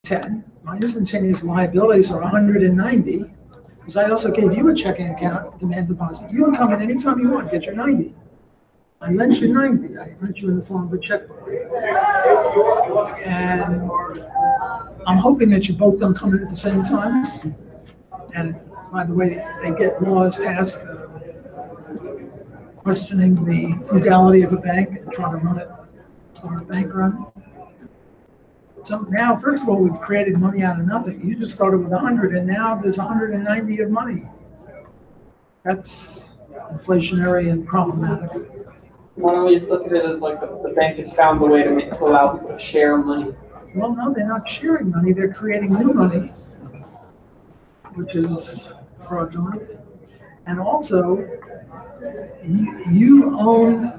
10. My instantaneous liabilities are 190, because I also gave you a checking account, demand deposit. You can come in anytime you want, get your 90. I lent you 90. I lent you in the form of a checkbook. And I'm hoping that you both don't come in at the same time. And by the way, they get laws passed questioning the frugality of a bank and trying to run it, start a bank run. So now, first of all, we've created money out of nothing. You just started with 100, and now there's 190 of money. That's inflationary and problematic. Why don't we just look at it as like the bank has found a way to allow people to share money? Well, no, they're not sharing money. They're creating new money, which is fraudulent. And also, you own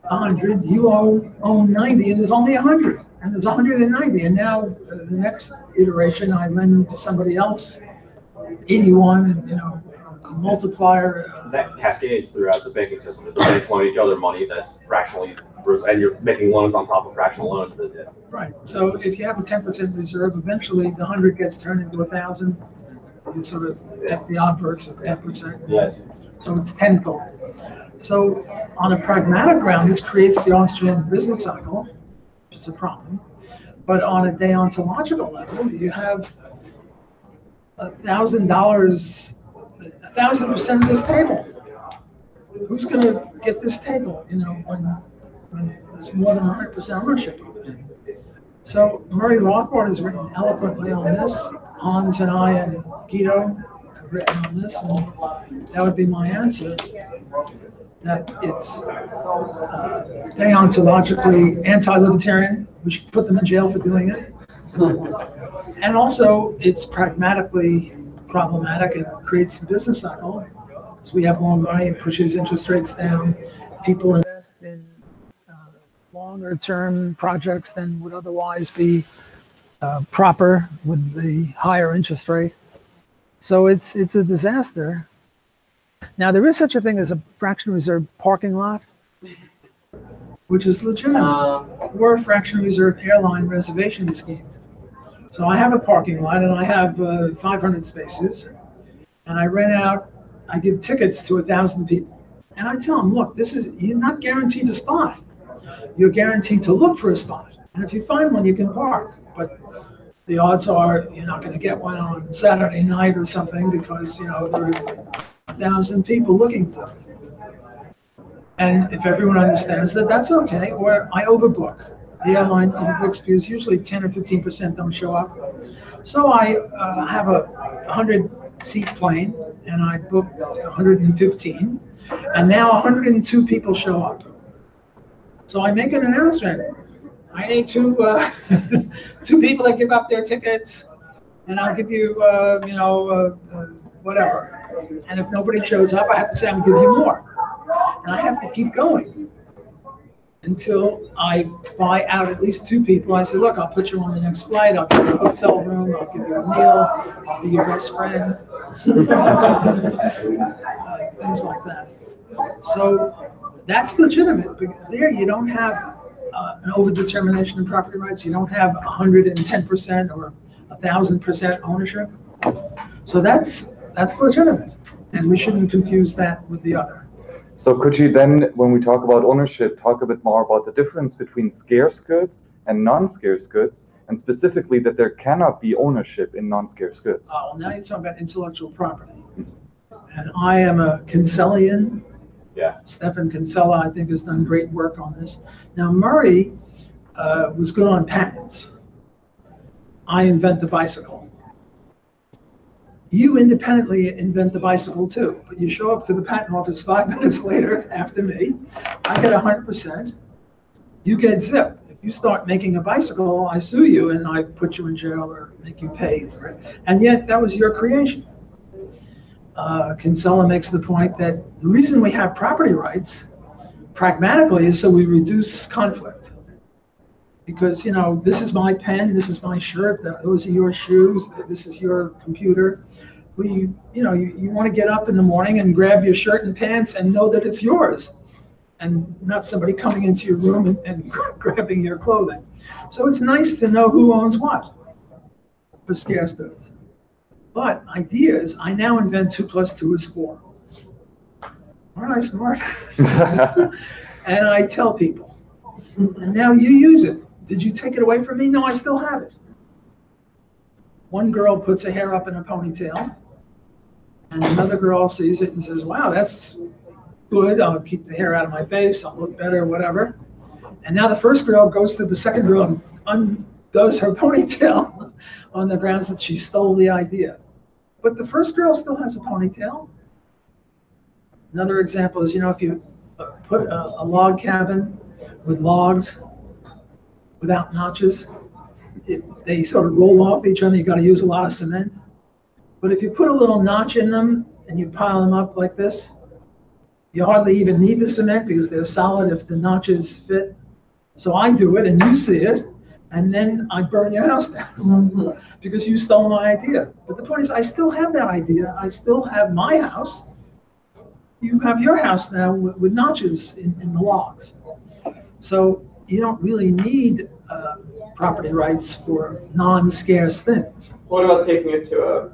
100, you own 90, and there's only 100, and there's 190. And now the next iteration, I lend to somebody else 81, and a multiplier. That cascades throughout the banking system. As the banks loan each other money, that's fractionally, and you're making loans on top of fractional loans. Right. So if you have a 10% reserve, eventually the 100 gets turned into 1,000. You sort of take the obverse of 10%. Yes. So it's tenfold. So on a pragmatic ground, this creates the Austrian business cycle, which is a problem. But on a deontological level, you have $1,000, 1,000% of this table. Who's going to get this table? When there's more than 100% ownership of it. So Murray Rothbard has written eloquently on this. Hans and I and Guido have written on this, and that would be my answer. That it's deontologically anti-libertarian. We should put them in jail for doing it. And also, it's pragmatically problematic. It creates the business cycle because we have more money. It pushes interest rates down. People invest in longer-term projects than would otherwise be proper with the higher interest rate. So it's a disaster. Now, there is such a thing as a fractional reserve parking lot, which is legitimate, or a fractional reserve airline reservation scheme. So I have a parking lot, and I have 500 spaces, and I rent out, I give tickets to 1,000 people. And I tell them, look, you're not guaranteed a spot. You're guaranteed to look for a spot. And if you find one, you can park. But the odds are you're not going to get one on Saturday night or something because, there are 1,000 people looking for it. And if everyone understands that, that's okay. Or I overbook. The airline overbooks because usually 10 or 15% don't show up. So I have a 100-seat plane, and I book 115. And now 102 people show up. So I make an announcement. I need two people that give up their tickets, and I'll give you, whatever. And if nobody shows up, I have to say, I'll give you more. And I have to keep going until I buy out at least 2 people. I say, look, I'll put you on the next flight. I'll give you a hotel room. I'll give you a meal. I'll be your best friend. Things like that. So that's legitimate. But there you don't have an overdetermination of property rights. You don't have 110% or 1,000% ownership. So that's legitimate, and we shouldn't confuse that with the other. So could you then, when we talk about ownership, talk a bit more about the difference between scarce goods and non-scarce goods, and specifically that there cannot be ownership in non-scarce goods? Well, now you're talking about intellectual property. And I am a Kinsellian. Yeah. Stefan Kinsella, I think, has done great work on this. Now, Murray was good on patents. I invent the bicycle. You independently invent the bicycle too, but you show up to the patent office 5 minutes later after me. I get 100%. You get zip. If you start making a bicycle, I sue you and I put you in jail or make you pay for it. And yet that was your creation. Kinsella makes the point that the reason we have property rights pragmatically is so we reduce conflict. Because, this is my pen, this is my shirt, those are your shoes, this is your computer. You want to get up in the morning and grab your shirt and pants and know that it's yours, and not somebody coming into your room and grabbing your clothing. So it's nice to know who owns what. for scarce goods. But ideas, I now invent 2 + 2 is 4. Aren't I smart? And I tell people, and now you use it. Did you take it away from me? No, I still have it. One girl puts her hair up in a ponytail, and another girl sees it and says, wow, that's good. I'll keep the hair out of my face. I'll look better, whatever. And now the first girl goes to the second girl and undoes her ponytail on the grounds that she stole the idea. But the first girl still has a ponytail. Another example is, if you put a log cabin with logs without notches, they sort of roll off each other. You got to use a lot of cement. But if you put a little notch in them and you pile them up like this, you hardly even need the cement because they're solid if the notches fit. So I do it and you see it, and then I burn your house down because you stole my idea. But the point is, I still have that idea. I still have my house. You have your house now with notches in the logs. So you don't really need property rights for non-scarce things. What about taking it to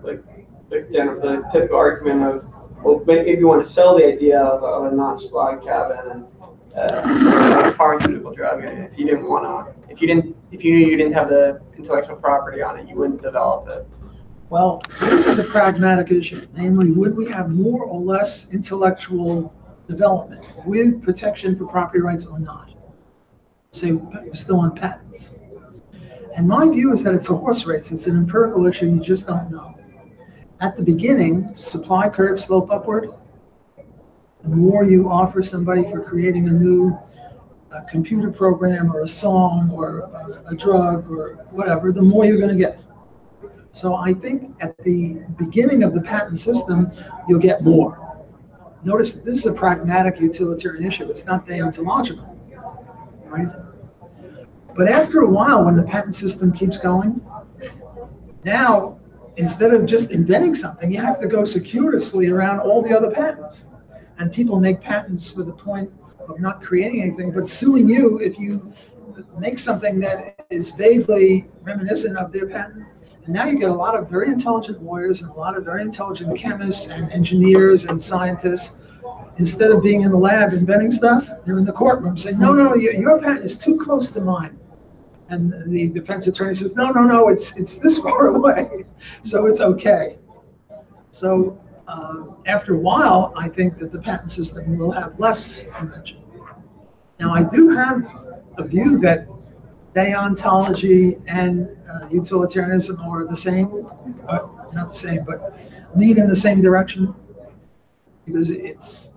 the typical argument of, well, maybe you want to sell the idea of a notched log cabin and a pharmaceutical drug, and if you knew you didn't have the intellectual property on it, you wouldn't develop it. Well, this is a pragmatic issue. Namely, would we have more or less intellectual development with protection for property rights or not? Say, we're still on patents. And my view is that it's a horse race. It's an empirical issue. You just don't know. At the beginning, supply curves slope upward. The more you offer somebody for creating a new computer program or a song or a drug or whatever, the more you're going to get. So I think at the beginning of the patent system, you'll get more. Notice this is a pragmatic utilitarian issue. It's not deontological, right? But after a while, when the patent system keeps going, now, instead of just inventing something, you have to go circuitously around all the other patents. And people make patents for the point of not creating anything, but suing you if you make something that is vaguely reminiscent of their patent. And now you get a lot of very intelligent lawyers and a lot of very intelligent chemists and engineers and scientists. Instead of being in the lab inventing stuff, they're in the courtroom saying, no, your patent is too close to mine. And the defense attorney says, no, it's this far away, so it's okay. So after a while, I think that the patent system will have less invention. Now, I do have a view that deontology and utilitarianism are the same, not the same, but lead in the same direction, because it's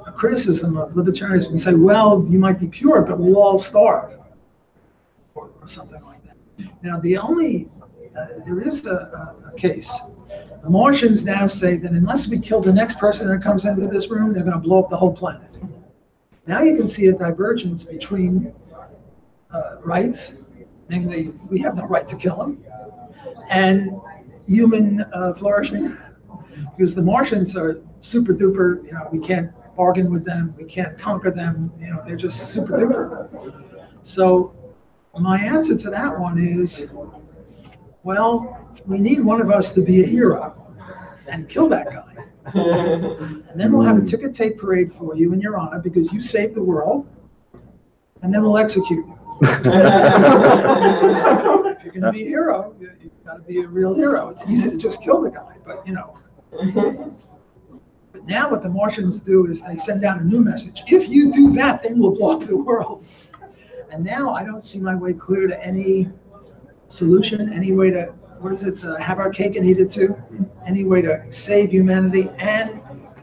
a criticism of libertarianism and say, well, you might be pure, but we'll all starve, or something like that. Now, there is a case. The Martians now say that unless we kill the next person that comes into this room, they're going to blow up the whole planet. Now you can see a divergence between rights, namely, we have no right to kill them, and human flourishing, because the Martians are super duper, we can't bargain with them, we can't conquer them, they're just super duper. So my answer to that one is, well, we need one of us to be a hero and kill that guy. And then we'll have a ticker tape parade for you in your honor because you saved the world, and then we'll execute you. If you're going to be a hero, you've got to be a real hero. It's easy to just kill the guy, but But now what the Martians do is they send out a new message. If you do that, then we'll blow up the world. And now I don't see my way clear to any solution, any way to, have our cake and eat it too? Any way to save humanity and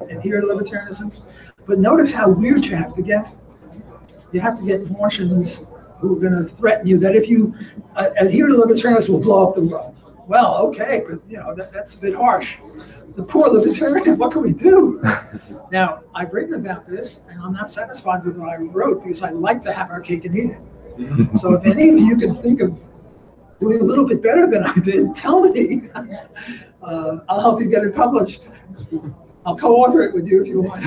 adhere to libertarianism? But notice how weird you have to get. You have to get Martians who are going to threaten you that if you adhere to libertarianism, we'll blow up the world. Well, okay, but that's a bit harsh. The poor libertarian, what can we do? Now, I've written about this, and I'm not satisfied with what I wrote because I like to have our cake and eat it. So if any of you can think of doing a little bit better than I did, tell me. I'll help you get it published. I'll co-author it with you if you want.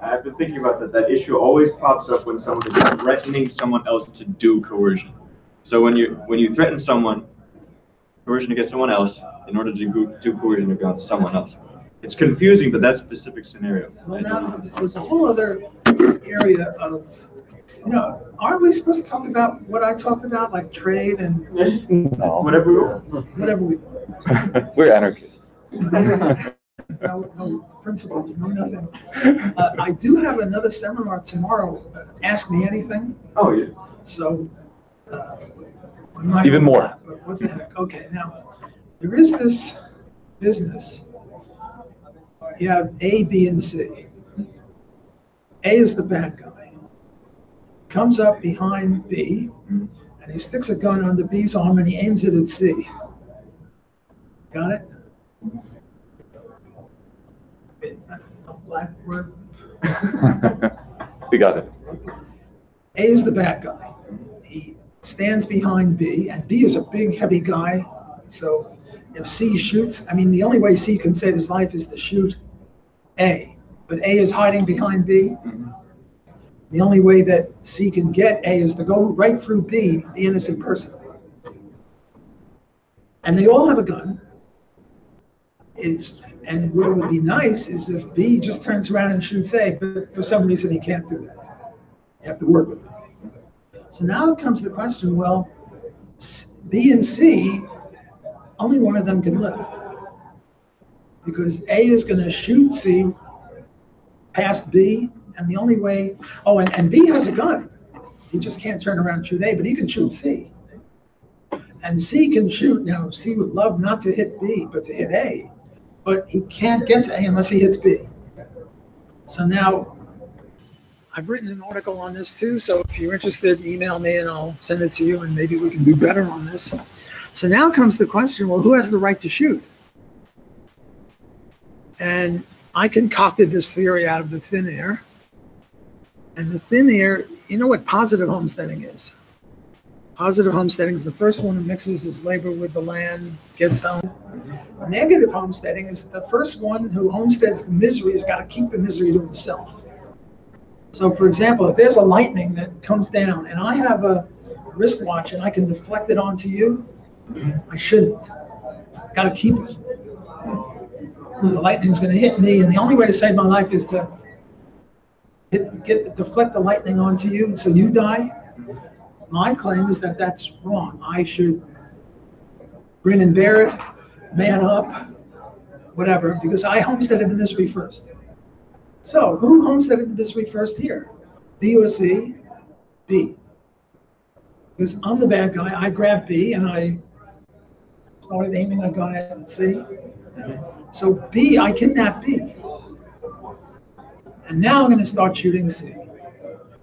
I've been thinking about that. That issue always pops up when someone is threatening someone else to do coercion. So when you threaten someone, coercion against someone else in order to do coercion against someone else. It's confusing, but that specific scenario. Well, now there's a whole other area of, aren't we supposed to talk about what I talked about, like trade and No. whatever we want? We're anarchists. No principles, no nothing. I do have another seminar tomorrow, Ask Me Anything. Oh, yeah. So, I'm not Even more. that, but what the heck? Okay, now, there is this business. You have A, B, and C. A is the bad guy. Comes up behind B, and he sticks a gun under B's arm and he aims it at C. Got it? Black word. We got it. A is the bad guy. He stands behind B, and B is a big, heavy guy. So if C shoots, the only way C can save his life is to shoot A. But A is hiding behind B. The only way that C can get A is to go right through B, the innocent person. And they all have a gun. And what would be nice is if B just turns around and shoots A, but for some reason he can't do that. You have to work with B. So now comes the question, well, B and C, only one of them can live. Because A is going to shoot C past B, and the only way, and B has a gun. He just can't turn around and shoot A, but he can shoot C. And C can shoot, now C would love not to hit B, but to hit A. But he can't get to A unless he hits B. So now, I've written an article on this too, so if you're interested, email me and I'll send it to you and maybe we can do better on this. So now comes the question, well, who has the right to shoot? And I concocted this theory out of the thin air. And the thin air, you know what positive homesteading is? Positive homesteading is the first one who mixes his labor with the land, gets to own. Negative homesteading is the first one who homesteads the misery has got to keep the misery to himself. So for example, if there's a lightning that comes down and I have a wristwatch and I can deflect it onto you, I shouldn't. I got to keep it. The lightning's going to hit me, and the only way to save my life is to deflect the lightning onto you so you die. My claim is that that's wrong. I should grin and bear it, man up, whatever, because I homesteaded the misery first. So who homesteaded the misery first here? B or C? B. Because I'm the bad guy. I grabbed B and I started aiming a gun at C. So B, I kidnapped B. And now I'm going to start shooting C.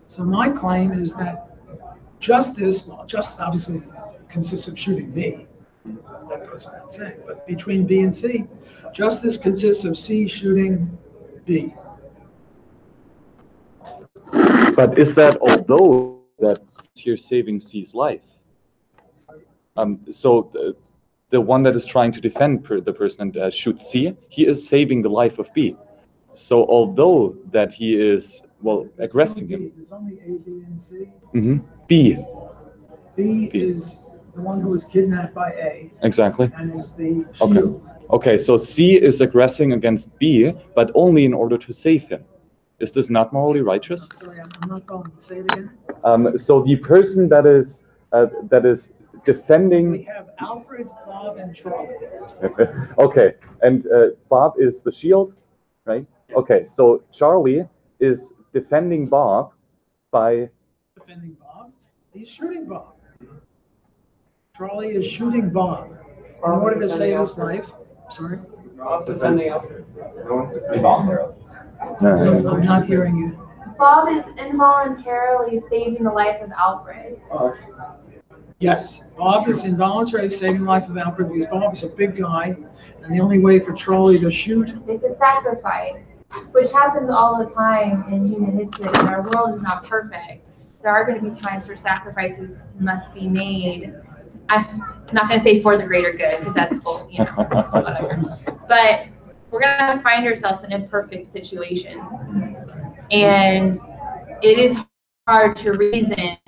So my claim is that justice, well, justice obviously consists of shooting B. That goes without saying. But between B and C, justice consists of C shooting B. But is that although that you're saving C's life? So the one that is trying to defend the person and shoots C, he is saving the life of B. So although that he is, aggressing him. There's only A, B, and C. Mm-hmm. B. B is the one who was kidnapped by A. Exactly. And is the shield. Okay, so C is aggressing against B, but only in order to save him. Is this not morally righteous? Sorry, I'm not following. Say it again. So the person that is defending. We have Alfred, Bob, and Charlie. Okay, and Bob is the shield, right? Okay, so Charlie is defending Bob by. Defending Bob? He's shooting Bob. Charlie is shooting Bob in order to save his life. Sorry? Defending Alfred. I'm not hearing you. Bob is involuntarily saving the life of Alfred. Yes, Bob is involuntarily saving the life of Alfred because Bob is a big guy, and the only way for Charlie to shoot. It's a sacrifice, which happens all the time in human history. Our world is not perfect. There are going to be times where sacrifices must be made. I'm not going to say for the greater good because that's whole, whatever. But we're going to find ourselves in imperfect situations, and it is hard to reason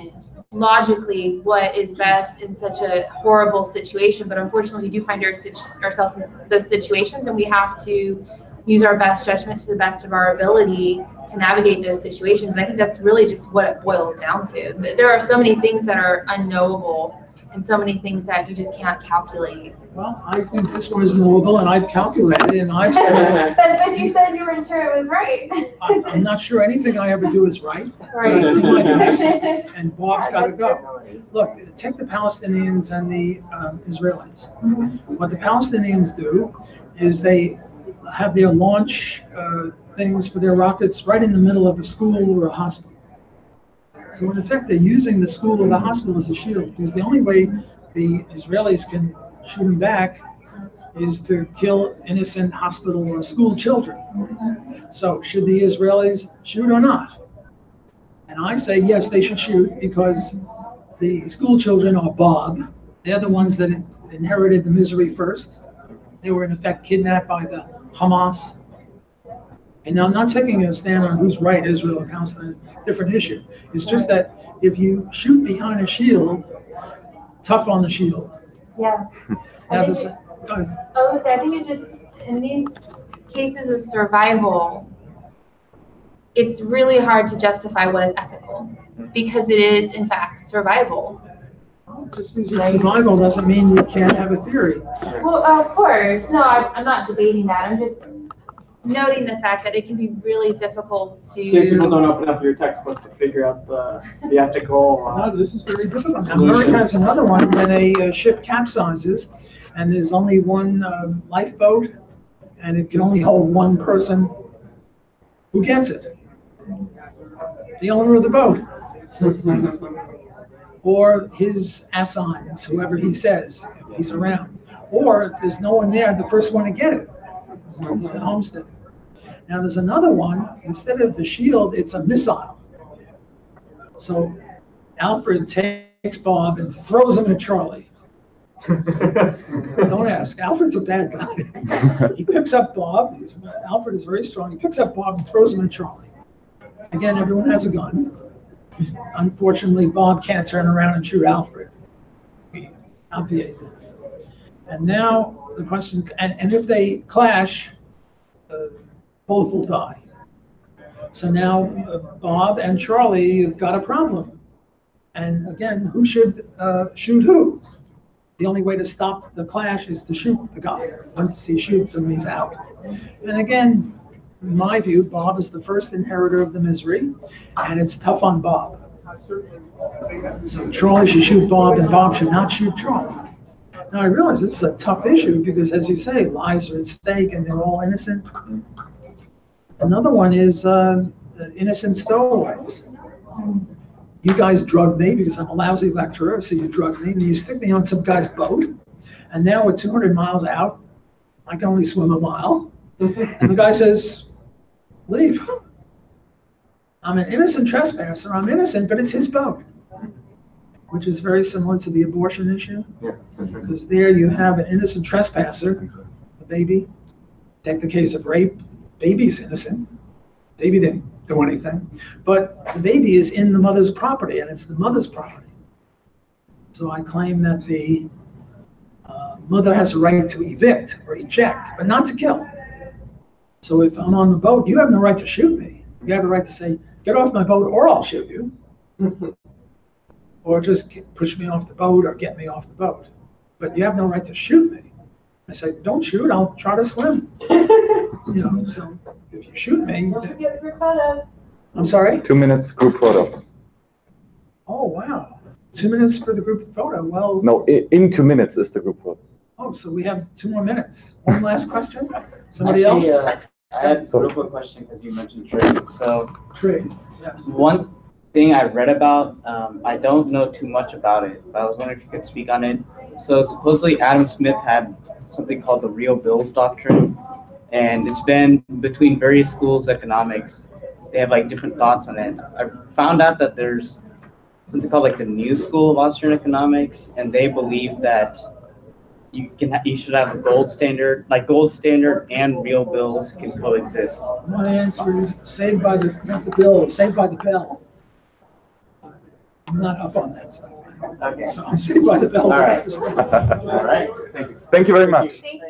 logically what is best in such a horrible situation, but unfortunately we do find ourselves in those situations, and we have to use our best judgment to the best of our ability to navigate those situations. And I think that's really just what it boils down to. There are so many things that are unknowable and so many things that you just can't calculate. Well, I think this one is knowable, and I've calculated, and I've said. But you said you weren't sure it was right. I'm not sure anything I ever do is right. Right. I do my best, and Bob's got to go. Look, take the Palestinians and the Israelis. What the Palestinians do is they have their launch things for their rockets right in the middle of a school or a hospital. So in effect, they're using the school or the hospital as a shield, because the only way the Israelis can shoot them back is to kill innocent hospital or school children. So should the Israelis shoot or not? And I say yes, they should shoot, because the school children are Bob. They're the ones that inherited the misery first. They were in effect kidnapped by the Hamas. And now I'm not taking a stand on who's right, Israel or Palestine, different issue. It's just that if you shoot behind a shield, tough on the shield. Yeah. Now I think it's just, in these cases of survival, it's really hard to justify what is ethical, because it is, in fact, survival. Just because it's survival doesn't mean you can't have a theory. Well, of course. No, I'm not debating that. I'm just noting the fact that it can be really difficult to... People don't open up your textbook to figure out the ethical... No, this is very difficult. Now, Murray has another one when a ship capsizes and there's only one lifeboat and it can only hold one person. Who gets it? The owner of the boat. Or his assigns, whoever he says, if he's around. Or if there's no one there, the first one to get it. Homestead. Now there's another one. Instead of the shield, it's a missile. So Alfred takes Bob and throws him at Charlie. Don't ask. Alfred's a bad guy. He picks up Bob. Alfred is very strong. He picks up Bob and throws him at Charlie. Again, everyone has a gun. Unfortunately, Bob can't turn around and shoot Alfred. Obviate that. And now the question, and if they clash, both will die. So now Bob and Charlie have got a problem. And again, who should shoot who? The only way to stop the clash is to shoot the guy. Once he shoots him, he's out. And again, in my view, Bob is the first inheritor of the misery, and it's tough on Bob. So Charlie should shoot Bob, and Bob should not shoot Charlie. Now I realize this is a tough issue because, as you say, lives are at stake and they're all innocent. Another one is innocent stowaways. You guys drugged me because I'm a lousy lecturer, so you drugged me, and you stick me on some guy's boat, and now we're 200 miles out. I can only swim a mile. And the guy says, leave. I'm an innocent trespasser. I'm innocent, but it's his boat. Which is very similar to the abortion issue. Because there you have an innocent trespasser, the baby. Take the case of rape. Baby's innocent. Baby didn't do anything. But the baby is in the mother's property, and it's the mother's property. So I claim that the mother has a right to evict or eject, but not to kill. So if I'm on the boat, you have no right to shoot me. You have a right to say, get off my boat or I'll shoot you. Or just push me off the boat or get me off the boat. But you have no right to shoot me. I say, don't shoot, I'll try to swim. So if you shoot me... Don't forget the group photo. I'm sorry? 2 minutes group photo. Oh, wow. 2 minutes for the group photo. Well... No, in 2 minutes is the group photo. Oh, so we have 2 more minutes. One last question? Somebody else? I had a real quick question because you mentioned trade. So Trade, yes. One thing I read about, I don't know too much about it, but I was wondering if you could speak on it. So supposedly Adam Smith had something called the real bills doctrine, and it's been between various schools of economics. They have like different thoughts on it. I found out that there's something called like the New School of Austrian Economics, and they believe that you should have a gold standard, like gold standard and real bills can coexist. My answer is saved by the, not the bill, saved by the bell. I'm not up on that stuff. Okay. So I'm sitting by the bell. All right. Stuff. All right. Thank you. Thank you very much. Thank you.